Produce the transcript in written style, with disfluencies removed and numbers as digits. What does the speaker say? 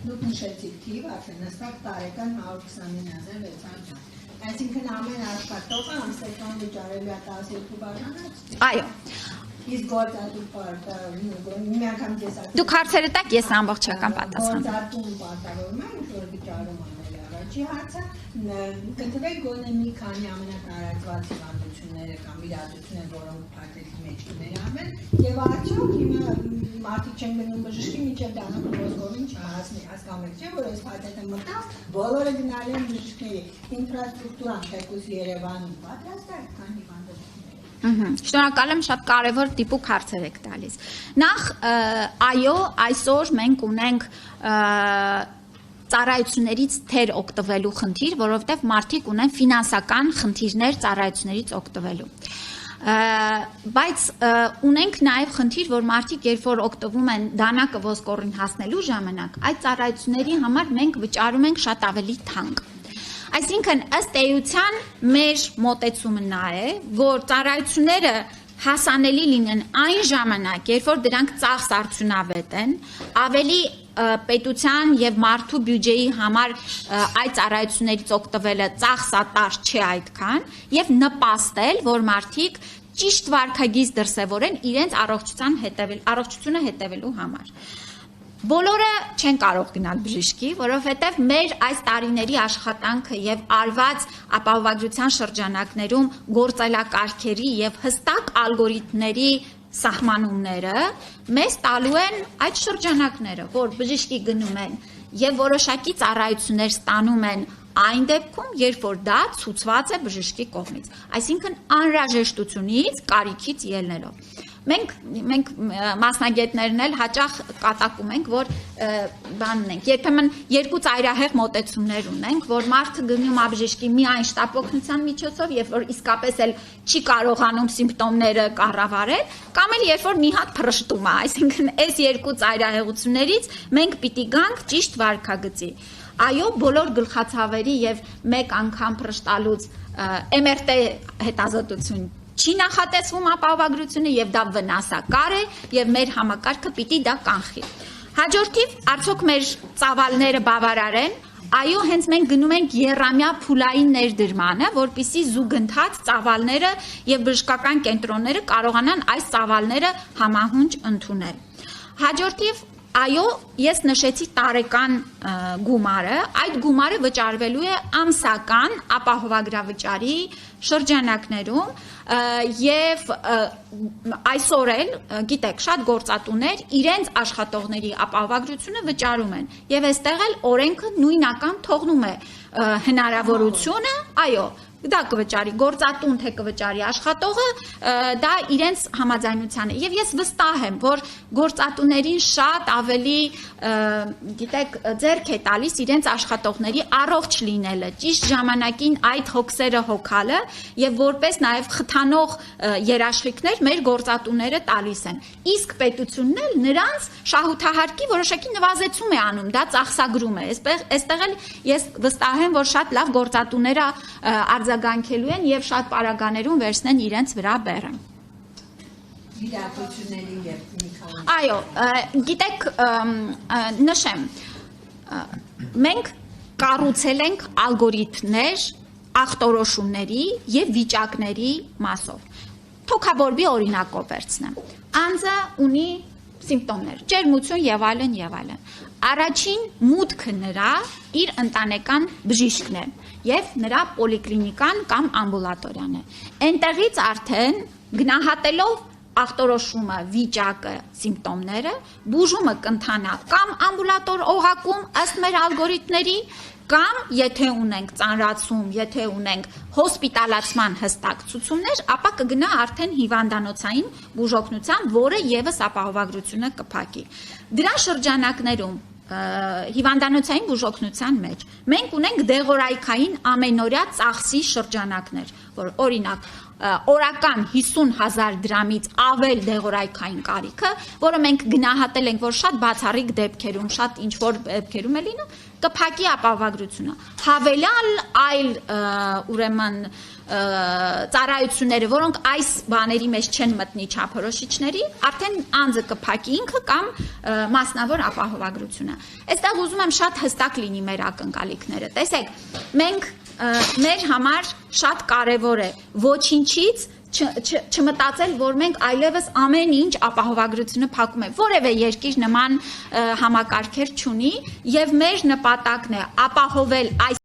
դուք նշեցիք թիվ, արդեն հստակ տարեկան 129,600 Այսինքն ամեն աշխատողը ամսական վճարելու է 12 բաժանած։ Այո։ Իսկ գործատու պարտը մի անգամ տեսակ։ Դուք հարցերը տակ, ես ամբողջական պատասխան։ Գործատուն պարտավորում է ինչ-որ վճարում անել առաջի հարցը, կտրեք գոնե մի քանի ամենատարածված հիվանդությունները կամ իրադարձությունները, որոնք պարտելի մեջ կներառվեն, եւ արդյոք հիմա մարդիկ չեն գնում բժշկի միջև դառնալու ոսկորին չհասնի, հասկանում եք, չէ՞, որ այս փաթեթը մտավ, բոլորը գնալի են բժշկների, ինֆրաստրուկտուրան թեկուզ Երևանում պատրաստ է քան հիվանդությունները։ Շնորհակալ եմ, շատ կարևոր տիպուկ հարցեր եք տալիս։ Նախ, այո, այսօր մենք ունենք ծառայություններից թեր օգտվելու խնդիր, որովհետև մարդիկ ունեն ֆինանսական խնդիրներ ծառայություններից օգտվելու։ Բայց ունենք նաև խնդիր, որ մարդիկ երբ որ օգտվում են դանակը ոսկորին հասնելու ժամանակ, այդ ծառայությունների համար մենք վճարում ենք շատ ավելի թանկ։ Այսինքն ըստ էության մեր մոտեցումը նա է, որ ծառայությունները հասանելի լինեն այն ժամանակ, երբ որ դրանք ծախս արդյունավետ են, ավելի պետության եւ մարդու բյուջեի համար այդ ծառայություններից օգտվելը ծախսատար չէ այդքան եւ նպաստել, որ մարդիկ ճիշտ վարքագիծ դրսևորեն իրենց առողջությունը հետևելու համար։ Բոլորը չեն կարող գնալ բժշկի, որովհետև մեր այս տարիների աշխատանքը եւ արված ապահովագրության շրջանակներում գործելակարգերի եւ հստակ ալգորիթմների սահմանումները մեզ տալու են այդ շրջանակները, որ բժշկի գնում են եւ որոշակի ծառայություններ ստանում են այն դեպքում, երբ որ դա ցուցված է բժշկի կողմից, այսինքն անհրաժեշտությունից, կարիքից ելնելով։ Մենք մասնագետներն էլ հաճախ կատակում ենք, որ բան ունենք, երբեմն երկու ծայրահեղ մոտեցումներ ունենք, որ մարդը գնում է բժշկի միայն շտապօգնության միջոցով, երբ որ իսկապես էլ չի կարողանում սիմպտոմները կառավարել, կամ էլ երբ որ մի հատ փռշտում է, այսինքն այս երկու ծայրահեղություններից մենք պիտի գանք ճիշտ վարքագծի։ Այո, բոլոր գլխացավերի եւ մեկ անգամ փռշտալուց MRT հետազոտություն չի նախատեսվում ապահովագրությունը եւ դա վնասակար է եւ մեր համակարգը պիտի դա կանխի։ Հաջորդիվ, արդյոք մեր ծավալները բավարար են։ Այո, հենց մենք գնում ենք եռամյա փուլային ներդրմանը, որպեսզի զուգընթաց ծավալները եւ բժշկական կենտրոնները կարողանան այս ծավալները համահունչ ընդունել։ Հաջորդիվ Այո, ես նշեցի տարեկան գումարը, այդ գումարը վճարվելու է ամսական ապահովագրավճարի շրջանակներում եւ այսօր էլ, գիտեք, շատ գործատուներ իրենց աշխատողների ապահովագրությունը վճարում են եւ այստեղ էլ օրենքը նույնական թողնում է հնարավորությունը, այո, դա կվճարի գործատուն, թե կվճարի աշխատողը, դա իրենց համաձայնության է։ Եվ ես վստահ եմ, որ գործատուներին շատ ավելի, գիտեք, ձեռք է տալիս իրենց աշխատողների առողջ լինելը, ճիշտ ժամանակին այդ հոգսերը հոգալը եւ որպես նաեւ խթանող երաշխիքներ մեր գործատուները տալիս են։ Իսկ պետությունն էլ նրանց շահութահարկի որոշակի նվազեցում է անում, դա ծախսագրում է։ Այստեղ էլ ես վստահ եմ, որ շատ լավ գործատուները արձագանքելու են եւ շատ պարագաներում վերցնեն իրենց վրա բեռը։ Այո, գիտեք, նշեմ, մենք կառուցել ենք ալգորիթմներ ախտորոշումների եւ վիճակների մասով։ Թոքաբորբի օրինակով վերցնեմ։ Անձը ունի սիմպտոմներ, ջերմություն եւ այլն եւ այլն։ Առաջին մուտքը նրա իր ընտանեկան բժիշկն է եւ նրա պոլիկլինիկան կամ ամբուլատորիան է։ Այնտեղից արդեն գնահատելով ախտորոշումը, վիճակը, սիմպտոմները, բուժումը կընթանա կամ ամբուլատոր օղակում ըստ մեր ալգորիթմների, կամ եթե ունենք ծանրացում, եթե ունենք հոսպիտալացման հստակ ցուցումներ, ապա կգնա արդեն հիվանդանոցային բուժօգնության, որը եւս ապահովագրությունը կփակի։ Դրա շրջանակներում հիվանդանոցային բուժօգնության մեջ մենք ունենք դեղորայքային ամենօրյա ծախսի շրջանակներ, որ օրինակ օրական 50,000 դրամից ավել դեղորայքային կարիքը, որը մենք գնահատել ենք, որ շատ բացառիկ դեպքերում, շատ ինչ-որ դեպքերում է լինում, կփակի ապահովագրությունը։ Հավելյալ այլ ուրեմն ծառայությունները, որոնք այս բաների մեջ չեն մտնի չափորոշիչների, արդեն անձը կփակի ինքը կամ մասնավոր ապահովագրությունը։ Այստեղ ուզում եմ շատ հստակ լինի մեր ակնկալիքները։ Տեսեք, մենք մեր համար շատ կարևոր է ոչինչից չմտածել, որ մենք այլևս ամեն ինչ ապահովագրությունը փակում է։ Որևէ երկիր նման համակարգեր չունի եւ մեր նպատակն է ապահովել այս